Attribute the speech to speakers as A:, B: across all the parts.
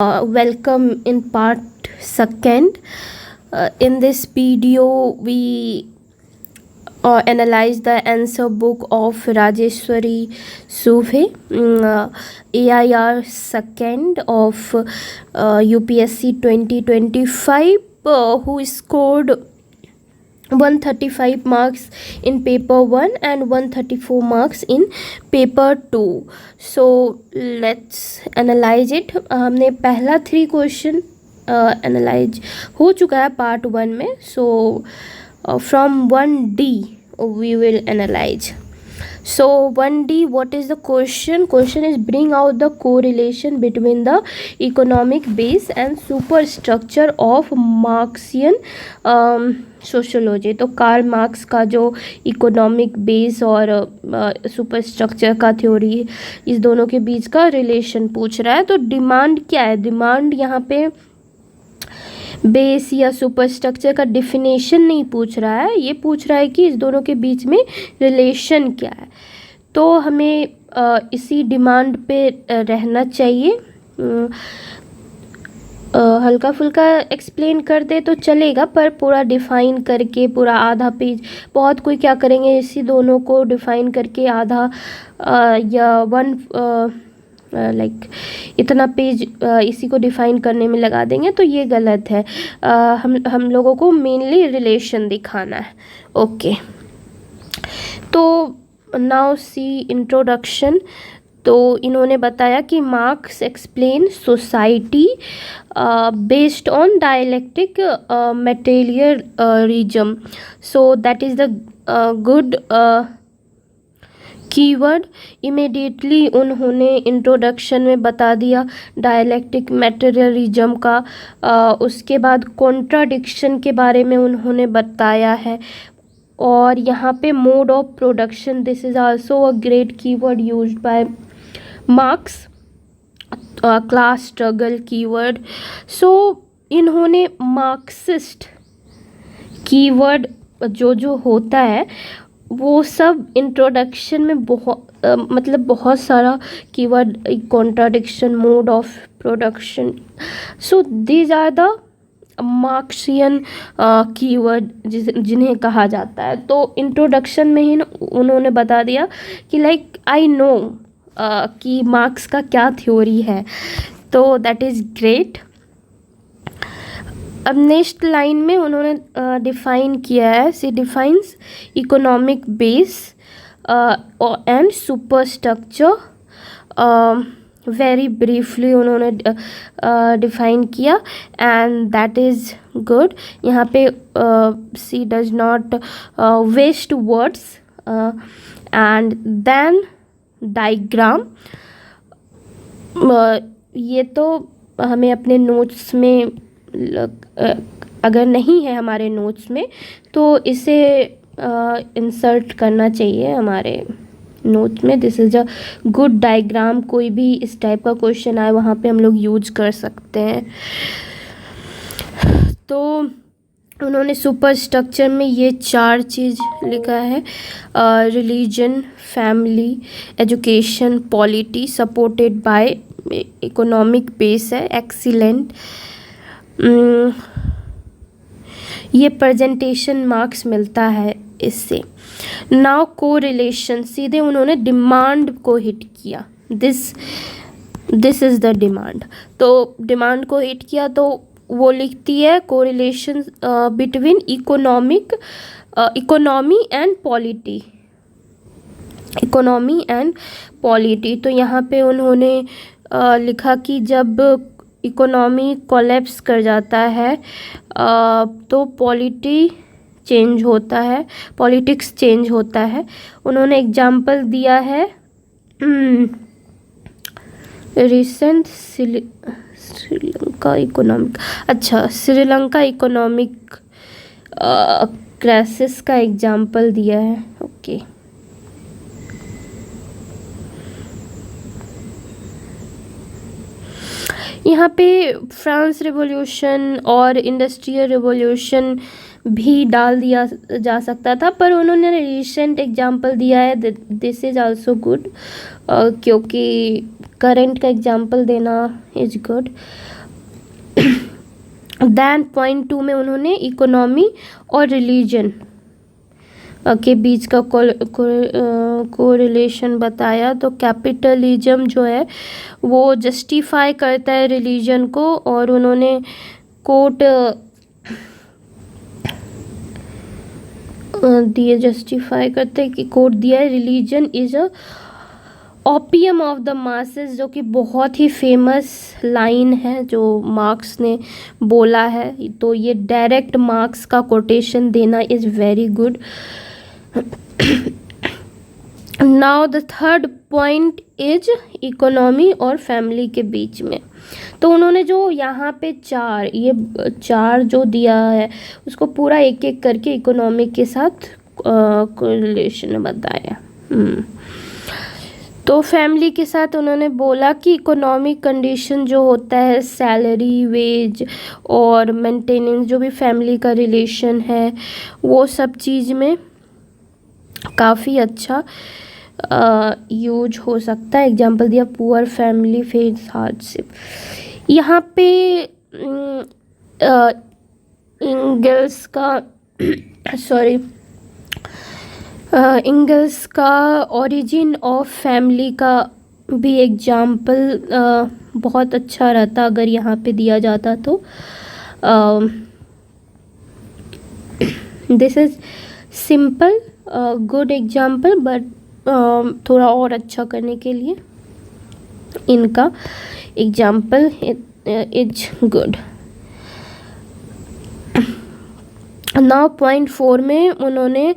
A: Welcome in part second. In this video, we analyze the answer book of Rajeshwari Suve, AIR second of UPSC 2025, who scored 135 marks in paper 1 and 134 marks in paper 2. So let's analyze it. हमने पहला 3 question analyse हो चुका है part 1 में. सो from 1D we will analyze. So 1D, what is the question? Question is bring out the correlation between the economic base and superstructure of Marxian sociology. तो Karl Marx का जो economic base और super structure का theory, इस दोनों के बीच का relation पूछ रहा है. तो डिमांड क्या है? डिमांड यहाँ पे बेस या सुपर स्ट्रक्चर का डिफिनेशन नहीं पूछ रहा है, ये पूछ रहा है कि इस दोनों के बीच में रिलेशन क्या है. तो हमें इसी डिमांड पे रहना चाहिए. हल्का फुल्का एक्सप्लेन कर दे तो चलेगा, पर पूरा डिफ़ाइन करके पूरा आधा पेज, बहुत कोई क्या करेंगे, इसी दोनों को डिफ़ाइन करके आधा या वन लाइक इतना पेज इसी को डिफ़ाइन करने में लगा देंगे, तो ये गलत है. हम लोगों को मेनली रिलेशन दिखाना है. ओके, तो नाउ सी इंट्रोडक्शन. तो इन्होंने बताया कि marks explain society based on dialectic materialism. So that is the good keyword. Immediately उन्होंने इंट्रोडक्शन में बता दिया डायलेक्टिक मटेरियलिज्म का. उसके बाद कॉन्ट्राडिक्शन के बारे में उन्होंने बताया है. और यहाँ पे mode of production, this is also a great keyword used by Marx. Class struggle keyword. So इन्होंने मार्क्सिस्ट कीवर्ड जो होता है वो सब इंट्रोडक्शन में बहुत सारा keyword, contradiction, mode of production. So these are the Marxian keyword जिन्हें कहा जाता है. तो इंट्रोडक्शन में ही उन्होंने बता दिया कि लाइक आई नो कि मार्क्स का क्या थ्योरी है. तो दैट इज़ ग्रेट. अब नेक्स्ट लाइन में उन्होंने डिफ़ाइन किया है. She defines economic base and superstructure. Very briefly उन्होंने डिफ़ाइन किया एंड दैट इज़ गुड. यहाँ पे she does not waste words. And then diagram. ये तो हमें अपने नोट्स में, अगर नहीं है हमारे नोट्स में तो इसे इंसर्ट करना चाहिए हमारे नोट में. This is a good diagram. कोई भी इस टाइप का क्वेश्चन आए वहाँ पे हम लोग यूज कर सकते हैं. तो उन्होंने सुपर स्ट्रक्चर में ये 4 चीज़ लिखा है. Religion, family, education, polity, supported by economic base है. एक्सीलेंट. ये प्रेजेंटेशन मार्क्स मिलता है इससे. नाउ को रिलेशन, सीधे उन्होंने डिमांड को हिट किया. This is the demand. तो डिमांड को हिट किया तो वो लिखती है correlation between economy and polity. Economy and polity. तो यहाँ पे उन्होंने लिखा कि जब इकोनॉमी कोलैप्स कर जाता है तो पॉलिटी चेंज होता है, पॉलिटिक्स चेंज होता है. उन्होंने एग्जाम्पल दिया है recent Sri Lanka economic, Sri Lanka economic crisis का एग्जाम्पल दिया है. ओके, यहाँ पे फ्रांस रिवॉल्यूशन और इंडस्ट्रियल रिवॉल्यूशन भी डाल दिया जा सकता था, पर उन्होंने रिसेंट एग्जाम्पल दिया है, दिस इज़ आल्सो गुड, क्योंकि करंट का एग्जाम्पल देना इज गुड। दैन पॉइंट 2 में उन्होंने इकोनॉमी और रिलीजन के बीच का कोरिलेशन बताया। तो कैपिटलिज्म जो है वो जस्टिफाई करता है रिलीजन को, और उन्होंने कोट दिए, जस्टिफाई करते हैं कि कोट दिया है, religion is a opium of the masses, जो कि बहुत ही फेमस लाइन है जो मार्क्स ने बोला है। तो ये डायरेक्ट मार्क्स का कोटेशन देना is very good. Now the third point is economy और फैमिली के बीच में। तो उन्होंने जो यहाँ पे चार जो दिया है उसको पूरा एक एक करके इकोनॉमी के साथ कोरिलेशन बताया। तो फैमिली के साथ उन्होंने बोला कि इकोनॉमिक कंडीशन जो होता है, सैलरी, वेज और मेंटेनेंस, जो भी फैमिली का रिलेशन है वो सब चीज़ में काफ़ी अच्छा यूज हो सकता है। एग्जाम्पल दिया, पुअर फैमिली फेस हार्डशिप। यहाँ पे इंगल्स का इंगल्स का ओरिजिन ऑफ फैमिली का भी एग्जाम्पल बहुत अच्छा रहता अगर यहाँ पे दिया जाता तो। This is simple good example, but थोड़ा और अच्छा करने के लिए इनका example is good. Now point 4 में उन्होंने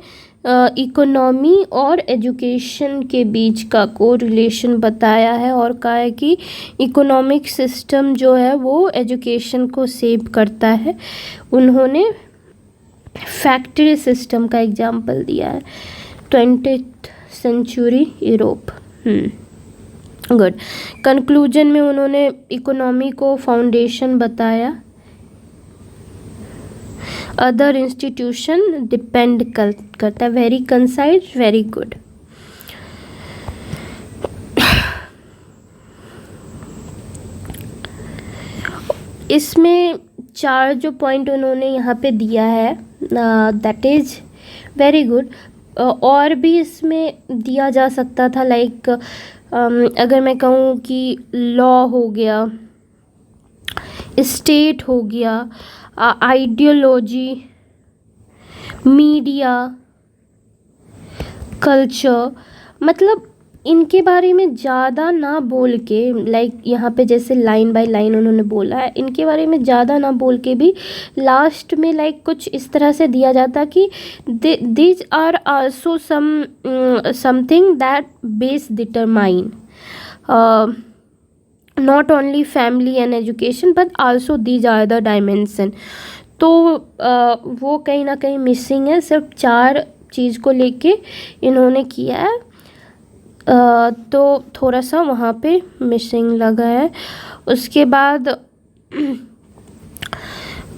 A: इकोनॉमी और एजुकेशन के बीच का कोरिलेशन बताया है, और कहा है कि इकोनॉमिक सिस्टम जो है वो एजुकेशन को सेव करता है। उन्होंने फैक्ट्री सिस्टम का एग्जाम्पल दिया है, 20th century Europe. Good. Conclusion में उन्होंने इकोनॉमी को फाउंडेशन बताया, अदर इंस्टीट्यूशन डिपेंड करता है। Very concise, very good. इसमें 4 जो पॉइंट उन्होंने यहाँ पे दिया है दैट इज़ वेरी गुड। और भी इसमें दिया जा सकता था, लाइक अगर मैं कहूँ कि लॉ हो गया, स्टेट हो गया, आइडियोलॉजी, मीडिया, कल्चर, मतलब इनके बारे में ज़्यादा ना बोल के, लाइक यहाँ पे जैसे लाइन बाय लाइन उन्होंने बोला है, इनके बारे में ज़्यादा ना बोल के भी लास्ट में लाइक कुछ इस तरह से दिया जाता कि these are also something that base determine not only family and education but also these are the dimension। तो वो कहीं ना कहीं मिसिंग है, सिर्फ 4 चीज़ को लेके इन्होंने किया है, तो थोड़ा सा वहाँ पे मिसिंग लगा है। उसके बाद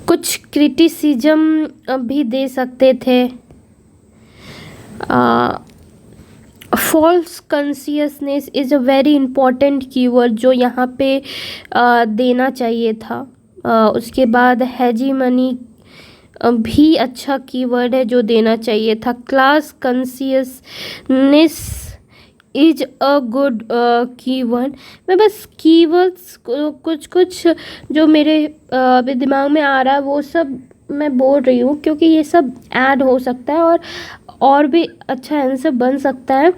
A: कुछ क्रिटिसिज्म भी दे सकते थे। False consciousness is a very important keyword जो यहाँ पे देना चाहिए था। उसके बाद हेजीमनी भी अच्छा कीवर्ड है जो देना चाहिए था। Class consciousness is a good keyword. मैं बस कीवर्ड्स कुछ जो मेरे अभी दिमाग में आ रहा है वो सब मैं बोल रही हूँ, क्योंकि ये सब ऐड हो सकता है और भी अच्छा आंसर बन सकता है।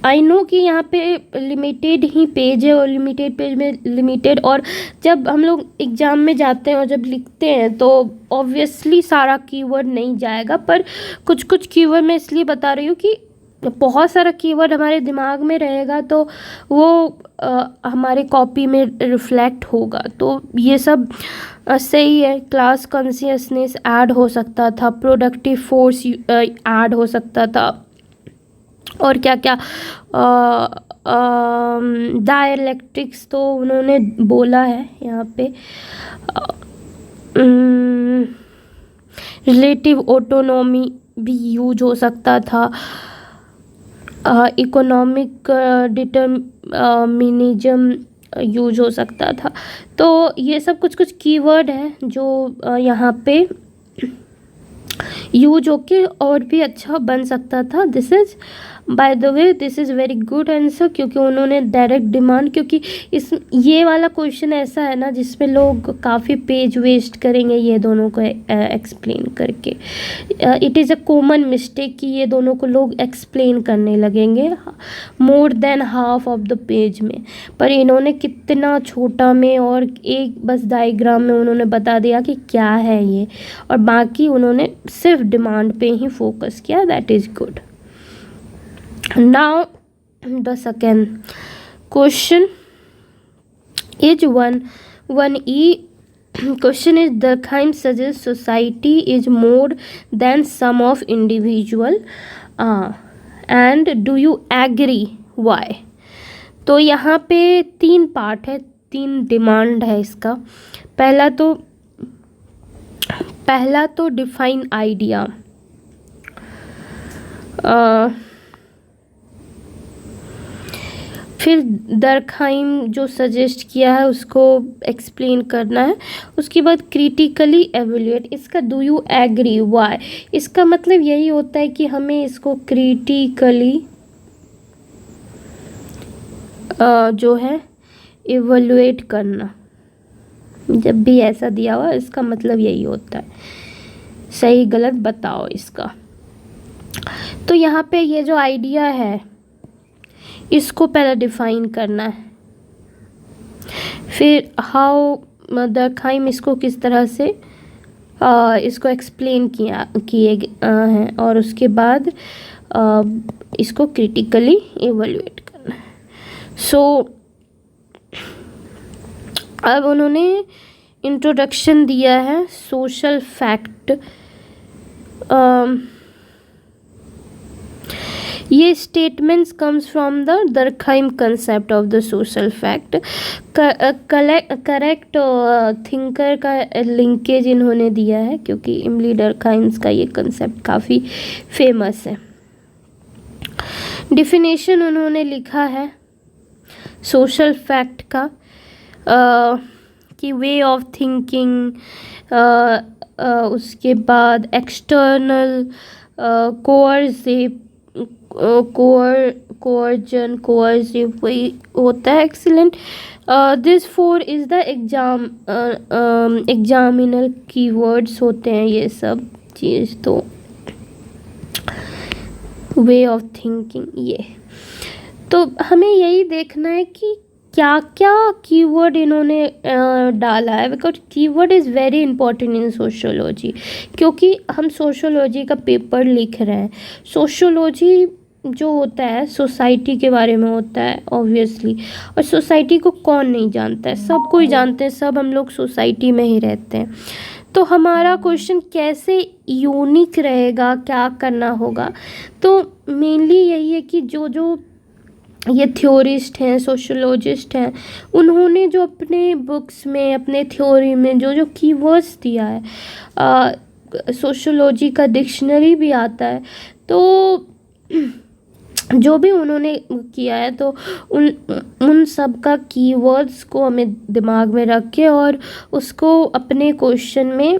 A: आई नो कि यहाँ पे लिमिटेड ही पेज है और लिमिटेड पेज में लिमिटेड, और जब हम लोग एग्ज़ाम में जाते हैं और जब लिखते हैं तो ऑब्वियसली सारा कीवर्ड नहीं जाएगा, पर कुछ कुछ कीवर्ड मैं इसलिए बता रही हूँ कि बहुत सारा कीवर्ड हमारे दिमाग में रहेगा तो वो हमारे कॉपी में रिफ्लेक्ट होगा। तो ये सब सही है। क्लास कॉन्शियसनेस ऐड हो सकता था, प्रोडक्टिव फोर्स ऐड हो सकता था, और क्या क्या डायलेक्ट्रिक्स तो उन्होंने बोला है यहाँ पे। रिलेटिव ऑटोनॉमी भी यूज हो सकता था, इकोनॉमिक डिटर्मिनिज्म यूज हो सकता था। तो ये सब कुछ कुछ कीवर्ड है जो यहाँ पे यूज होके और भी अच्छा बन सकता था। This is by the way this is very good answer, क्योंकि उन्होंने डायरेक्ट डिमांड, क्योंकि इस ये वाला क्वेश्चन ऐसा है ना जिसमें लोग काफ़ी पेज वेस्ट करेंगे ये दोनों को एक्सप्लेन करके। It is a common mistake कि ये दोनों को लोग एक्सप्लेन करने लगेंगे more than half of the page में, पर इन्होंने कितना छोटा में और एक बस डायग्राम में उन्होंने बता दिया कि क्या है ये, और बाकी उन्होंने सिर्फ डिमांड पे ही फोकस किया। That is good. Now the second question is 1E. Question is Durkheim suggests society is more than sum of individual, and do you agree? Why? तो यहाँ पे 3 पार्ट है, 3 डिमांड है इसका। पहला तो डिफाइन आइडिया, फिर दरखाइम जो सजेस्ट किया है उसको एक्सप्लेन करना है, उसके बाद क्रिटिकली एवेल्यूएट। इसका डू यू एग्री वाई, इसका मतलब यही होता है कि हमें इसको क्रिटिकली जो है एवेल्यूएट करना। जब भी ऐसा दिया हुआ इसका मतलब यही होता है, सही गलत बताओ इसका। तो यहाँ पे ये जो आइडिया है इसको पहले डिफाइन करना है, फिर हाउ दरखाइम इसको किस तरह से इसको एक्सप्लेन किए हैं, और उसके बाद इसको क्रिटिकली एवेल्यूएट करना है। सो अब उन्होंने इंट्रोडक्शन दिया है सोशल फैक्ट। ये statements comes from the दरखाइम concept of the social fact. Correct thinker का लिंकेज इन्होंने दिया है, क्योंकि इमली डरखाइम्स का ये कंसेप्ट काफ़ी फेमस है। डिफिनेशन उन्होंने लिखा है सोशल फैक्ट का कि वे ऑफ थिंकिंग, उसके बाद एक्सटर्नल कोअर्सिव, कोअर्जन, कोअर्सिव वही होता है। एक्सीलेंट। दिस 4 इज़ द एग्जामिनल कीवर्ड्स होते हैं ये सब चीज़। तो वे ऑफ थिंकिंग, ये तो हमें यही देखना है कि क्या क्या कीवर्ड इन्होंने डाला है, because keyword is very important in sociology, क्योंकि हम सोशियोलॉजी का पेपर लिख रहे हैं। सोशियोलॉजी जो होता है सोसाइटी के बारे में होता है ऑब्वियसली, और सोसाइटी को कौन नहीं जानता है, सब कोई जानते हैं, सब हम लोग सोसाइटी में ही रहते हैं। तो हमारा क्वेश्चन कैसे यूनिक रहेगा, क्या करना होगा, तो मेनली यही है कि जो ये थ्योरिस्ट हैं, सोशियोलॉजिस्ट हैं, उन्होंने जो अपने बुक्स में, अपने थ्योरी में जो कीवर्ड्स दिया है, सोशियोलॉजी का डिक्शनरी भी आता है, तो जो भी उन्होंने किया है तो उन सब का कीवर्ड्स को हमें दिमाग में रख के और उसको अपने क्वेश्चन में,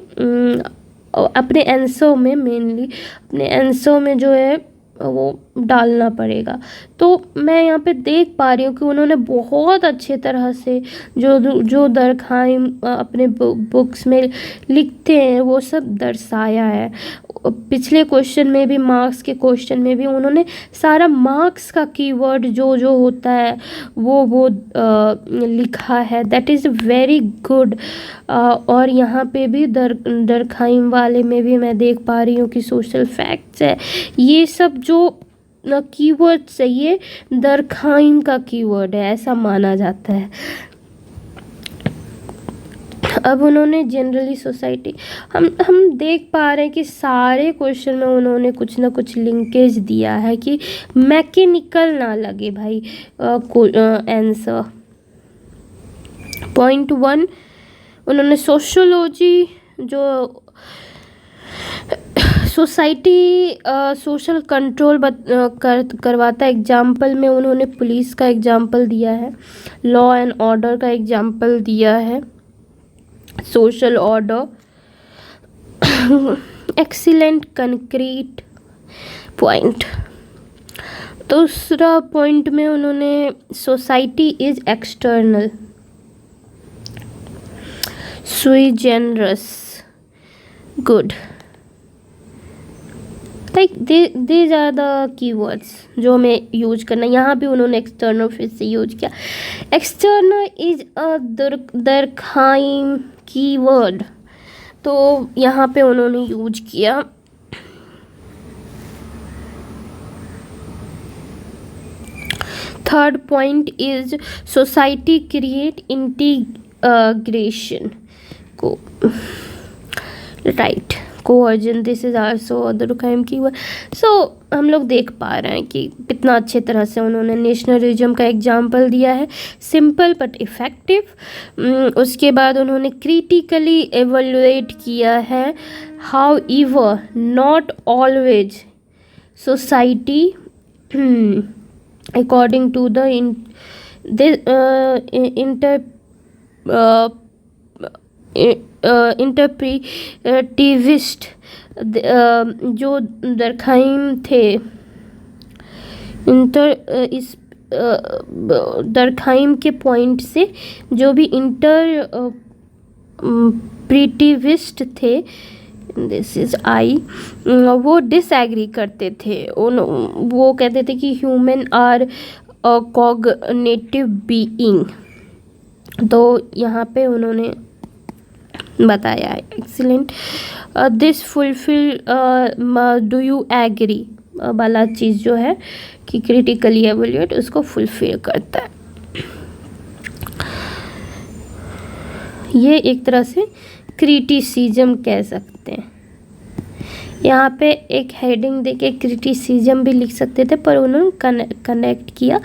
A: अपने आंसर में, मेनली अपने आंसर में जो है वो डालना पड़ेगा। तो मैं यहाँ पे देख पा रही हूँ कि उन्होंने बहुत अच्छे तरह से जो दरखाइम अपने बुक्स में लिखते हैं वो सब दर्शाया है। पिछले क्वेश्चन में भी, मार्क्स के क्वेश्चन में भी उन्होंने सारा मार्क्स का कीवर्ड जो होता है वो लिखा है। That is very good. और यहाँ पे भी दरखाइम वाले में भी मैं देख पा रही हूँ कि सोशल फैक्ट्स है, ये सब जो कीवर्ड्स है ये दरखाइम का कीवर्ड है, ऐसा माना जाता है। अब उन्होंने जनरली सोसाइटी, हम देख पा रहे हैं कि सारे क्वेश्चन में उन्होंने कुछ ना कुछ लिंकेज दिया है कि मैकेनिकल ना लगे भाई आंसर। पॉइंट 1 उन्होंने सोशियोलॉजी जो सोसाइटी सोशल कंट्रोल करवाता है। एग्जाम्पल में उन्होंने पुलिस का एग्जाम्पल दिया है, लॉ एंड ऑर्डर का एग्जाम्पल दिया है, social order. Excellent concrete point. दूसरा पॉइंट में उन्होंने society is external, sui generis, good, like these are the keywords जो हमें यूज करना। यहाँ भी उन्होंने एक्सटर्नल फिर से यूज किया। External is a Durkheim keyword, तो यहाँ पे उन्होंने यूज किया। Third point is society create integration को, right, coercion, this is also Durkheim keyword. So हम लोग देख पा रहे हैं कि कितना अच्छे तरह से उन्होंने नेशनलिज्म का एग्जाम्पल दिया है, सिंपल बट इफ़ेक्टिव। उसके बाद उन्होंने क्रिटिकली एवेल्युएट किया है, how ever not always society according to the इंटरप्रिटिविस्ट जो दरखाइम थे, इस दरखाइम के पॉइंट से जो भी इंटरप्रिटिविस्ट थे, दिस इज आई, वो डिसएग्री करते थे। वो कहते थे कि human are a cognitive being, तो यहाँ पे उन्होंने बताया है। Excellent, this fulfil, do you agree वाला चीज़ जो है कि क्रिटिकली एवेल्युएट उसको फुलफिल करता है। ये एक तरह से क्रिटिसिज्म कह सकते हैं। यहाँ पे एक हेडिंग देके क्रिटिसिज्म भी लिख सकते थे, पर उन्होंने कनेक्ट किया।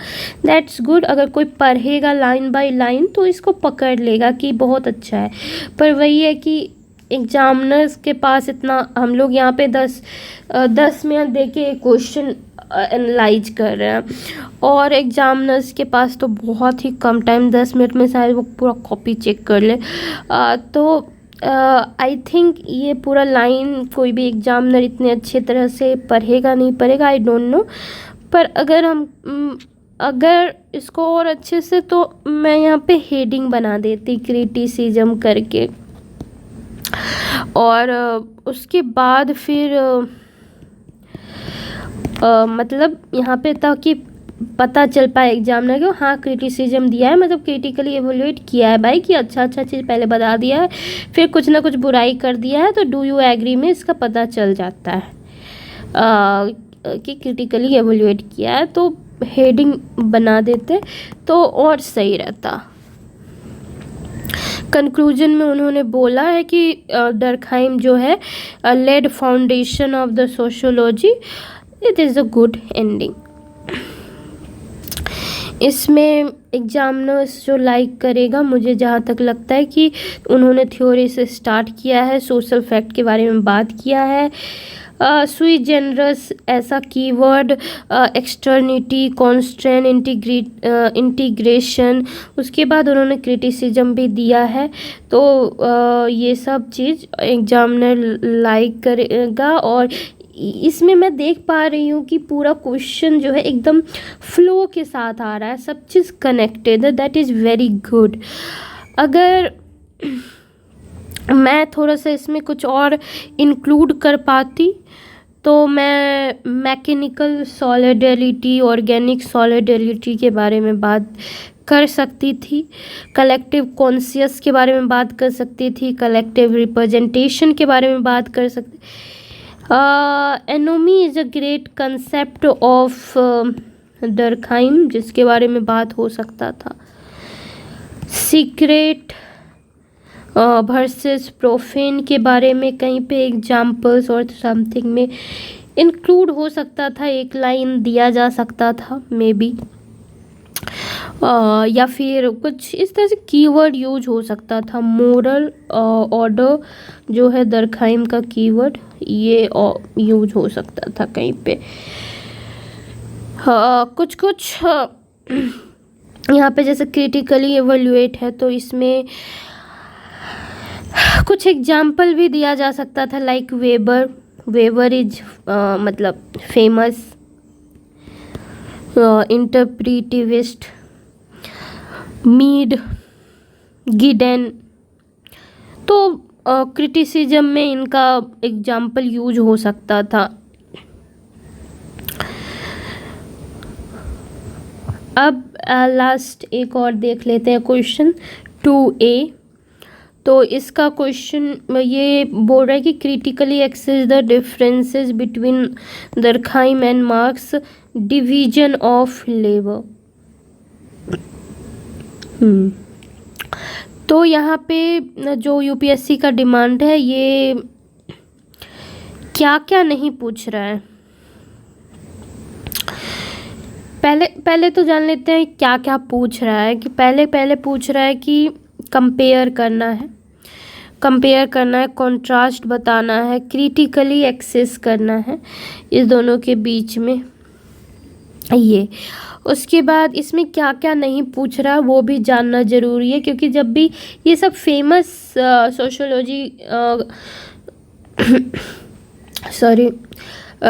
A: That's good. अगर कोई पढ़ेगा लाइन बाय लाइन तो इसको पकड़ लेगा कि बहुत अच्छा है, पर वही है कि एग्जामिनर्स के पास इतना, हम लोग यहाँ पे 10 मिनट देके क्वेश्चन एनालाइज कर रहे हैं, और एग्जामिनर्स के पास तो बहुत ही कम टाइम, 10 मिनट में शायद वो पूरा कॉपी चेक कर ले। तो आई थिंक ये पूरा लाइन कोई भी एग्जामिनर इतने अच्छे तरह से पढ़ेगा नहीं पढ़ेगा, आई डोंट नो। पर अगर इसको और अच्छे से, तो मैं यहाँ पे हेडिंग बना देती क्रिटिसिज्म करके, और उसके बाद फिर मतलब यहाँ पे ताकि पता चल पाए एग्जामिनर को, हाँ क्रिटिसिज्म दिया है, मतलब क्रिटिकली एवेल्युएट किया है भाई, कि अच्छा चीज़ पहले बता दिया है, फिर कुछ ना कुछ बुराई कर दिया है, तो डू यू एग्री में इसका पता चल जाता है कि क्रिटिकली एवेल्युएट किया है। तो हेडिंग बना देते तो और सही रहता। कंक्लूजन में उन्होंने बोला है कि डर्कहाइम जो है laid foundation of the sociology, it is a good ending. इसमें एग्जामिनर्स जो लाइक करेगा, मुझे जहाँ तक लगता है कि उन्होंने थ्योरी से स्टार्ट किया है, सोशल फैक्ट के बारे में बात किया है, सुई जेनरस ऐसा कीवर्ड, एक्सटर्निटी, कॉन्स्ट्रेन, इंटीग्रेशन, उसके बाद उन्होंने क्रिटिसिज्म भी दिया है। तो ये सब चीज़ एग्जामिनर लाइक करेगा, और इसमें मैं देख पा रही हूँ कि पूरा क्वेश्चन जो है एकदम फ्लो के साथ आ रहा है, सब चीज़ कनेक्टेड है, दैट इज़ वेरी गुड। अगर मैं थोड़ा सा इसमें कुछ और इंक्लूड कर पाती तो मैं मैकेनिकल सॉलिडरिटी, ऑर्गेनिक सॉलिडरिटी के बारे में बात कर सकती थी, कलेक्टिव कॉन्शियस के बारे में बात कर सकती थी, कलेक्टिव रिप्रेजेंटेशन के बारे में बात कर सकती। Anomie is a great concept of Durkheim, जिसके बारे में बात हो सकता था। सीक्रेट वर्सेस प्रोफेन के बारे में कहीं पे एग्जाम्पल्स और समथिंग में इंक्लूड हो सकता था, एक लाइन दिया जा सकता था मे बी। या फिर कुछ इस तरह से कीवर्ड यूज हो सकता था। मोरल ऑर्डर जो है दरखाइम का कीवर्ड, ये यूज हो सकता था कहीं पे। कुछ कुछ यहाँ पे जैसे क्रिटिकली एवेल्युएट है तो इसमें कुछ एग्जाम्पल भी दिया जा सकता था, लाइक वेबर इज मतलब फेमस, इंटरप्रिटिविस्ट, मीड, गिडेन। तो क्रिटिसिज्म में इनका एग्जाम्पल यूज हो सकता था। अब लास्ट एक और देख लेते हैं क्वेश्चन 2A। तो इसका क्वेश्चन ये बोल रहा है कि critically access the differences between Durkheim and Marx division of labour. तो यहाँ पे जो यूपीएससी का डिमांड है ये क्या क्या नहीं पूछ रहा है, पहले तो जान लेते हैं क्या क्या पूछ रहा है। कि पहले पूछ रहा है कि कंपेयर करना है, कॉन्ट्रास्ट बताना है, क्रिटिकली एक्सेस करना है इस दोनों के बीच में ये। उसके बाद इसमें क्या क्या नहीं पूछ रहा वो भी जानना ज़रूरी है, क्योंकि जब भी ये सब फेमस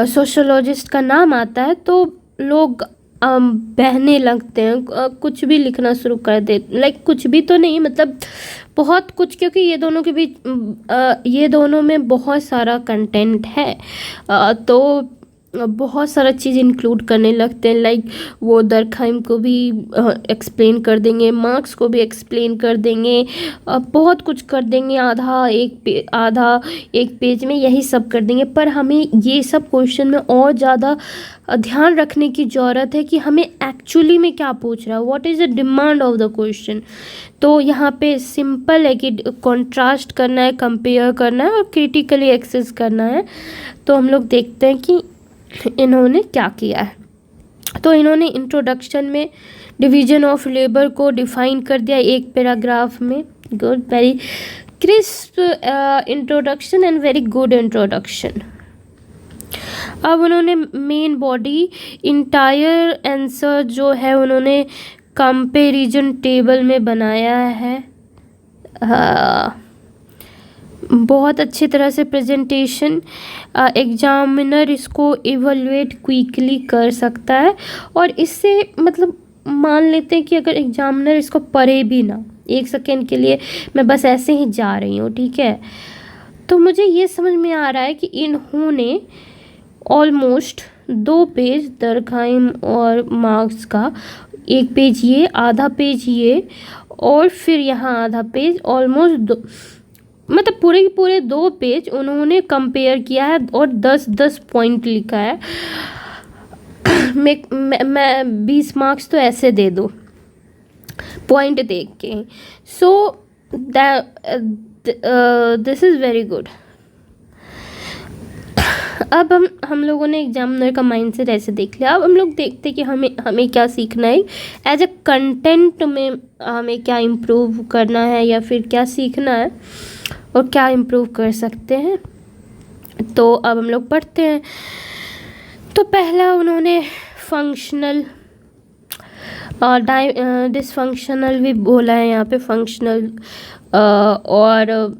A: सोशोलॉजिस्ट का नाम आता है तो लोग बहने लगते हैं, कुछ भी लिखना शुरू कर देते, लाइक कुछ भी तो नहीं, मतलब बहुत कुछ, क्योंकि ये दोनों के बीच ये दोनों में बहुत सारा कंटेंट है। तो बहुत सारा चीज़ इंक्लूड करने लगते हैं, लाइक वो दरखाइम को भी एक्सप्लेन कर देंगे, मार्क्स को भी एक्सप्लेन कर देंगे, बहुत कुछ कर देंगे, आधा एक पेज में यही सब कर देंगे। पर हमें ये सब क्वेश्चन में और ज़्यादा ध्यान रखने की ज़रूरत है कि हमें एक्चुअली में क्या पूछ रहा है, what is the demand of the question. तो यहाँ पे सिंपल है कि कॉन्ट्रास्ट करना है, कंपेयर करना है और क्रिटिकली एक्सेस करना है। तो हम लोग देखते हैं कि इन्होंने क्या किया है। तो इन्होंने इंट्रोडक्शन में डिवीजन ऑफ लेबर को डिफाइन कर दिया एक पैराग्राफ में। Good, very crisp introduction and very good introduction. अब उन्होंने मेन बॉडी इंटायर आंसर जो है उन्होंने कंपैरिजन टेबल में बनाया है। बहुत अच्छी तरह से प्रेजेंटेशन, एग्जामिनर इसको इवैल्यूएट क्विकली कर सकता है। और इससे मतलब मान लेते हैं कि अगर एग्जामिनर इसको पढ़े भी ना, 1 सेकेंड के लिए मैं बस ऐसे ही जा रही हूँ, ठीक है, तो मुझे ये समझ में आ रहा है कि इन्होंने ऑलमोस्ट 2 पेज दरखाइम और मार्क्स का, 1 पेज ये, आधा पेज ये, और फिर यहाँ आधा पेज, ऑलमोस्ट मतलब पूरे 2 पेज उन्होंने कंपेयर किया है और 10-10 पॉइंट लिखा है। मैं 20 मार्क्स तो ऐसे दे दो पॉइंट देख के। So this is very good. अब हम लोगों ने एग्जामिनर का माइंडसेट ऐसे देख लिया। अब हम लोग देखते कि हमें क्या सीखना है, एज ए कंटेंट में हमें क्या इम्प्रूव करना है या फिर क्या सीखना है और क्या इम्प्रूव कर सकते हैं। तो अब हम लोग पढ़ते हैं। तो पहला उन्होंने फंक्शनल और डिसफंक्शनल भी बोला है यहाँ पे, फंक्शनल और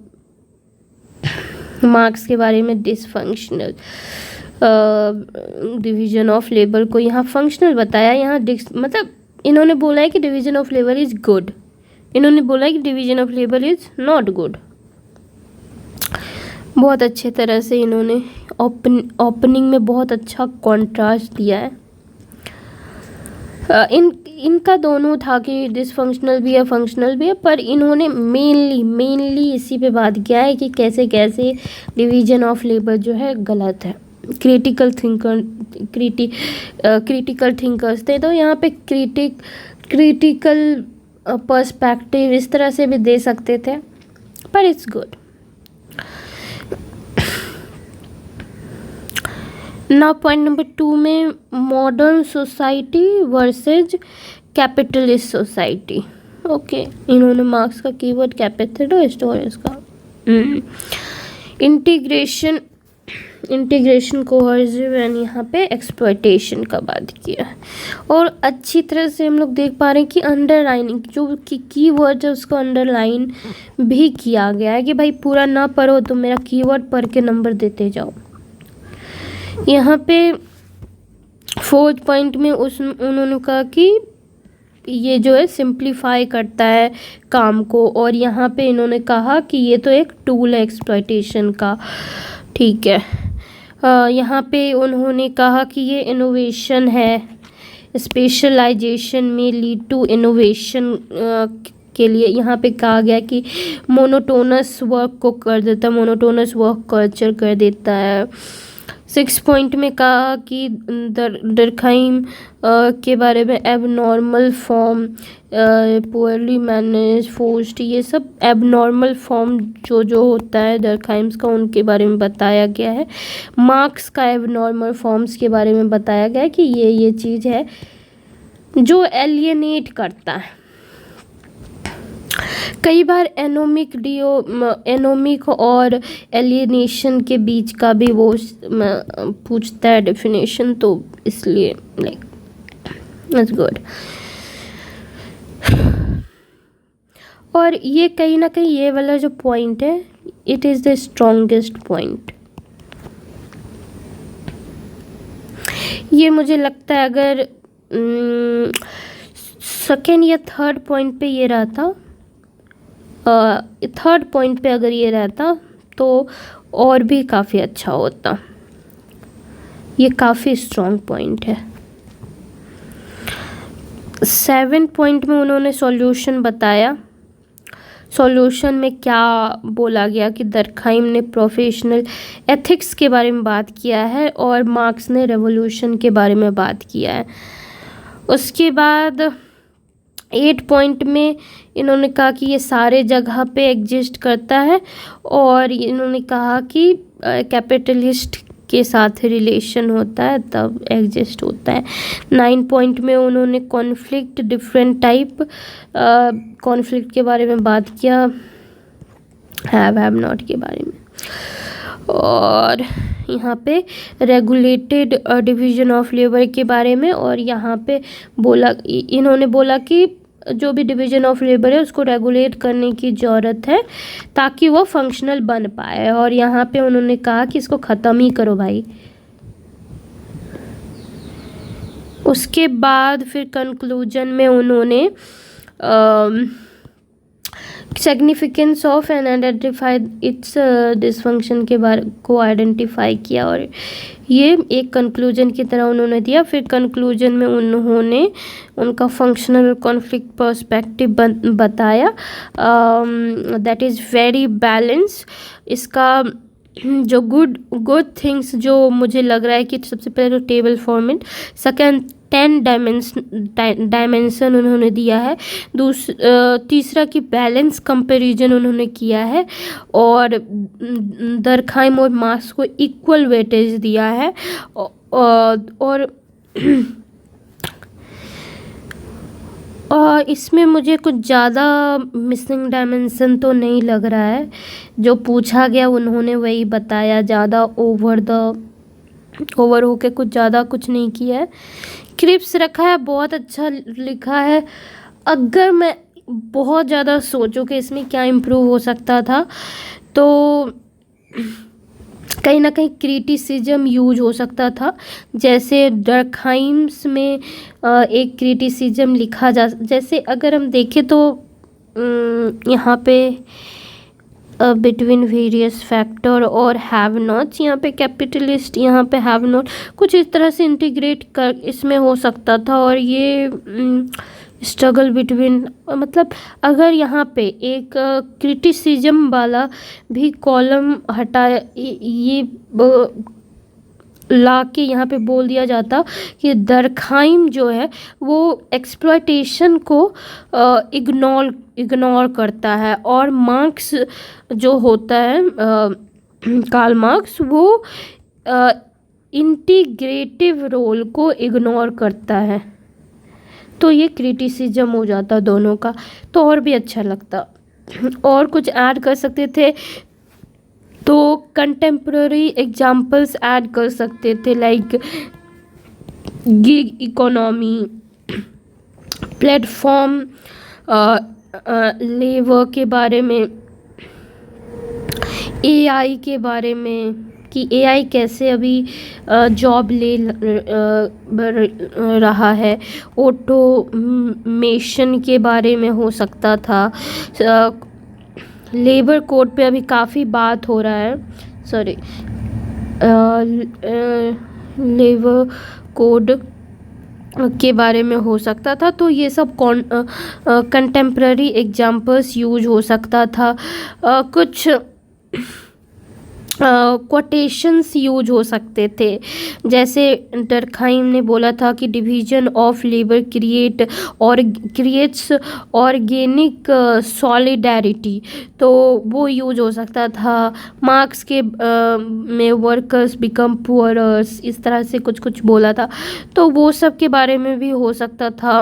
A: मार्क्स के बारे में डिसफंक्शनल, डिवीजन ऑफ लेबर को यहाँ फंक्शनल बताया। यहाँ मतलब इन्होंने बोला है कि division of labour is good, इन्होंने बोला है कि division of labour is not good. बहुत अच्छे तरह से इन्होंने ओपनिंग में बहुत अच्छा कॉन्ट्रास्ट दिया है। इनका दोनों था कि डिसफंक्शनल भी है, फंक्शनल भी है, पर इन्होंने मेनली इसी पे बात किया है कि कैसे कैसे डिवीजन ऑफ लेबर जो है गलत है। क्रिटिकल थिंकर्स थे, तो यहाँ पे क्रिटिकल पर्सपेक्टिव इस तरह से भी दे सकते थे, पर it's good. Now point number 2 में modern society versus capitalist society. Okay, इन्होंने मार्क्स का कीवर्ड कैपिटलिस्ट और इसका इंटीग्रेशन कोहर्सिव एंड यहाँ पे एक्सप्लॉयटेशन का बात किया है। और अच्छी तरह से हम लोग देख पा रहे हैं कि अंडरलाइनिंग जो कीवर्ड है उसको अंडरलाइन भी किया गया है कि भाई पूरा ना पढ़ो तो मेरा कीवर्ड पढ़ के नंबर देते जाओ। यहाँ पे 4th पॉइंट में उन्होंने कहा कि ये जो है सिंप्लीफाई करता है काम को, और यहाँ पे इन्होंने कहा कि ये तो एक टूल है एक्सप्लॉयटेशन का। ठीक है, यहाँ पे उन्होंने कहा कि ये इनोवेशन है, स्पेशलाइजेशन में लीड टू इनोवेशन के लिए यहाँ पे कहा गया कि मोनोटोनस वर्क को कर देता है, मोनोटोनस वर्क कल्चर कर देता है। 6 पॉइंट में कहा कि डर्कहाइम के बारे में abnormal form, poorly manage, forced, ये सब एबनॉर्मल फॉर्म जो होता है डर्कहाइम्स का उनके बारे में बताया गया है। मार्क्स का एबनॉर्मल फॉर्म्स के बारे में बताया गया है कि ये चीज़ है जो एलियनेट करता है। कई बार एनोमिक और एलियनेशन के बीच का भी वो पूछता है डेफिनेशन, तो इसलिए लाइक दैट्स गुड। और ये कहीं ना कहीं ये वाला जो पॉइंट है it is the strongest point. ये मुझे लगता है अगर सेकेंड या थर्ड पॉइंट पे ये रहता, थर्ड पॉइंट पे अगर ये रहता तो और भी काफ़ी अच्छा होता। ये काफ़ी स्ट्रॉन्ग पॉइंट है। 7 पॉइंट में उन्होंने सॉल्यूशन बताया। सॉल्यूशन में क्या बोला गया कि डर्कहाइम ने प्रोफेशनल एथिक्स के बारे में बात किया है और मार्क्स ने रेवोल्यूशन के बारे में बात किया है। उसके बाद 8 पॉइंट में इन्होंने कहा कि ये सारे जगह पे एग्जिस्ट करता है और इन्होंने कहा कि कैपिटलिस्ट के साथ रिलेशन होता है तब एग्जिस्ट होता है। 9 पॉइंट में उन्होंने कॉन्फ्लिक्ट, डिफरेंट टाइप कॉन्फ्लिक्ट के बारे में बात किया, हैव नॉट के बारे में। और यहाँ पे रेगुलेटेड डिवीज़न ऑफ लेबर के बारे में, और यहाँ पे इन्होंने बोला कि जो भी डिवीज़न ऑफ लेबर है उसको रेगुलेट करने की ज़रूरत है ताकि वो फंक्शनल बन पाए। और यहाँ पे उन्होंने कहा कि इसको ख़त्म ही करो भाई। उसके बाद फिर कंक्लूजन में उन्होंने significance of and identified it's dysfunction के बारे को आइडेंटिफाई किया और ये एक कंक्लूजन की तरह उन्होंने दिया। फिर कंक्लूजन में उन्होंने उनका फंक्शनल कॉन्फ्लिक्ट पर्सपेक्टिव बताया, दैट इज़ वेरी बैलेंस। इसका जो गुड थिंग्स जो मुझे लग रहा है कि सबसे पहले तो टेबल फॉर्मेट, सेकेंड 10 डायमेंशन उन्होंने दिया है, तीसरा की बैलेंस कंपैरिजन उन्होंने किया है और डर्कहाइम और मार्क्स को इक्वल वेटेज दिया है। और इसमें मुझे कुछ ज़्यादा मिसिंग डायमेंशन तो नहीं लग रहा है, जो पूछा गया उन्होंने वही बताया, ज़्यादा ओवर होके कुछ ज़्यादा कुछ नहीं किया है। क्रिप्स रखा है, बहुत अच्छा लिखा है। अगर मैं बहुत ज़्यादा सोचूं कि इसमें क्या इम्प्रूव हो सकता था तो कहीं ना कहीं क्रिटिसिज्म यूज हो सकता था। जैसे डर्कहाइम्स में एक क्रिटिसिज्म लिखा जैसे अगर हम देखें तो यहाँ पे बिटवीन वेरियस फैक्टर और हैव नॉट्स, यहाँ पे कैपिटलिस्ट, यहाँ पे हैव नॉट, कुछ इस तरह से इंटीग्रेट कर इसमें हो सकता था। और ये स्ट्रगल बिटवीन, मतलब अगर यहाँ पे एक क्रिटिसिज्म वाला भी कॉलम हटाया, ये ला के यहाँ पे बोल दिया जाता कि डर्कहाइम जो है वो एक्सप्लॉयटेशन को इग्नोर करता है और मार्क्स जो होता है कार्ल मार्क्स वो इंटीग्रेटिव रोल को इग्नोर करता है। तो ये क्रिटिसिज्म हो जाता दोनों का, तो और भी अच्छा लगता। और कुछ ऐड कर सकते थे तो कंटेम्प्रेरी एग्जाम्पल्स ऐड कर सकते थे, like gig economy, platform labour के बारे में, एआई के बारे में कि एआई कैसे अभी जॉब ले रहा है, ऑटोमेशन के बारे में हो सकता था। लेबर कोड पे अभी काफ़ी बात हो रहा है, सॉरी, लेबर कोड के बारे में हो सकता था। तो ये सब कंटेम्प्रेरी एग्जाम्पल्स यूज हो सकता था। कुछ कोटेशंस यूज हो सकते थे, जैसे डर्कहाइम ने बोला था कि division of labour creates organic solidarity, तो वो यूज हो सकता था। मार्क्स के में वर्कर्स बिकम पुअरर्स, इस तरह से कुछ कुछ बोला था, तो वो सब के बारे में भी हो सकता था।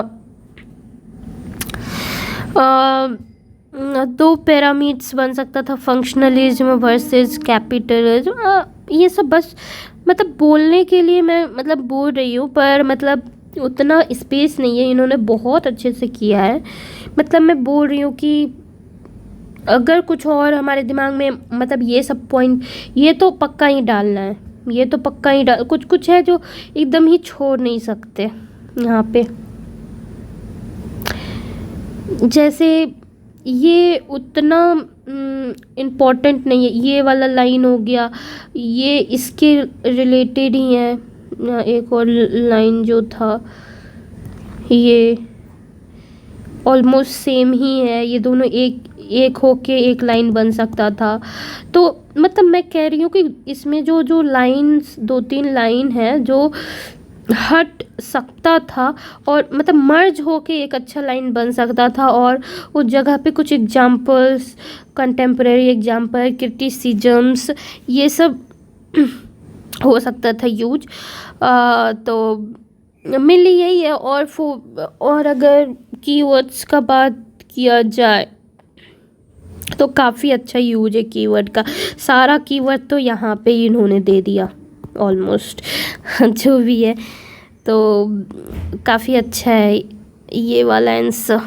A: दो पिरामिड्स बन सकता था, फंक्शनलिज्म वर्सेस कैपिटलिज्म। ये सब बस मतलब बोलने के लिए मैं मतलब बोल रही हूँ, पर मतलब उतना स्पेस नहीं है, इन्होंने बहुत अच्छे से किया है। मतलब मैं बोल रही हूँ कि अगर कुछ और हमारे दिमाग में मतलब ये सब पॉइंट, ये तो पक्का ही डालना है, ये तो पक्का ही कुछ कुछ है जो एकदम ही छोड़ नहीं सकते यहाँ पे। जैसे ये उतना इम्पोर्टेंट नहीं है, ये वाला लाइन हो गया, ये इसके रिलेटेड ही है। एक और लाइन जो था ये ऑलमोस्ट सेम ही है, ये दोनों एक होके एक लाइन बन सकता था। तो मतलब मैं कह रही हूँ कि इसमें जो जो लाइन्स, 2-3 लाइन है जो हट सकता था और मतलब मर्ज होके एक अच्छा लाइन बन सकता था, और उस जगह पे कुछ एग्जाम्पल्स, कंटेम्प्रेरी एग्जाम्पल, क्रिटिसिजम्स, ये सब हो सकता था यूज। तो मिली यही है। और अगर कीवर्ड्स का बात किया जाए तो काफ़ी अच्छा यूज है कीवर्ड का, सारा कीवर्ड तो यहाँ पे इन्होंने दे दिया ऑलमोस्ट जो भी है, तो काफ़ी अच्छा है ये वाला आंसर।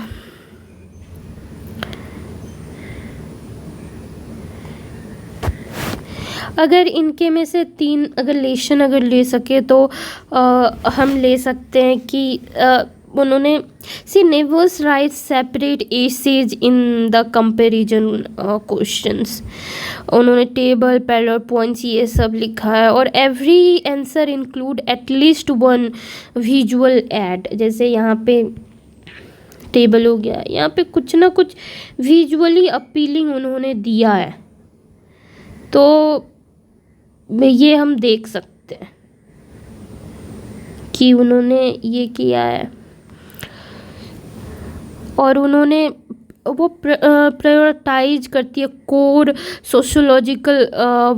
A: अगर इनके में से 3 अगर लेशन अगर ले सके तो हम ले सकते हैं कि उन्होंने नेवर्स write separate essays in the comparison questions, उन्होंने टेबल, पैलर पॉइंट्स ये सब लिखा है, और every answer include at least 1 visual aid. जैसे यहाँ पे टेबल हो गया, यहाँ पे कुछ ना कुछ विजुअली अपीलिंग उन्होंने दिया है, तो ये हम देख सकते हैं कि उन्होंने ये किया है। और उन्होंने वो प्रायोरिटाइज करती है कोर सोशियोलॉजिकल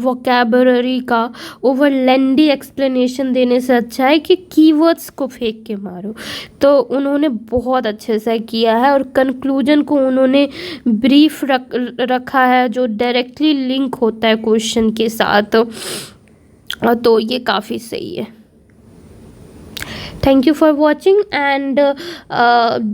A: वोकैबुलरी का ओवर लेंदी एक्सप्लेनेशन देने से अच्छा है कि कीवर्ड्स को फेंक के मारो। तो उन्होंने बहुत अच्छे से किया है, और कंक्लूजन को उन्होंने ब्रीफ रखा है जो डायरेक्टली लिंक होता है क्वेश्चन के साथ, तो ये काफ़ी सही है। Thank you for watching, and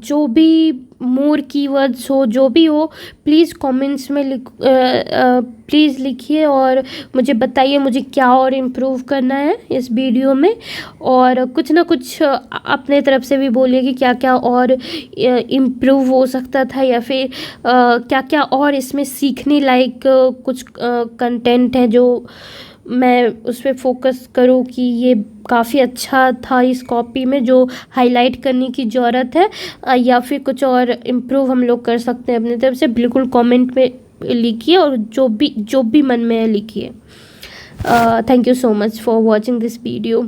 A: जो भी मोर कीवर्ड्स हो, जो भी हो, प्लीज़ कमेंट्स में प्लीज़ लिखिए और मुझे बताइए मुझे क्या और इम्प्रूव करना है इस वीडियो में, और कुछ ना कुछ अपने तरफ से भी बोलिए कि क्या क्या और इम्प्रूव हो सकता था, या फिर क्या क्या और इसमें सीखने लायक कुछ कंटेंट है जो मैं उस पर फोकस करूँ कि ये काफ़ी अच्छा था इस कॉपी में, जो हाईलाइट करने की ज़रूरत है, या फिर कुछ और इम्प्रूव हम लोग कर सकते हैं अपनी तरफ से। बिल्कुल कमेंट में लिखिए, और जो भी मन में है लिखिए। Thank you so much for watching this video.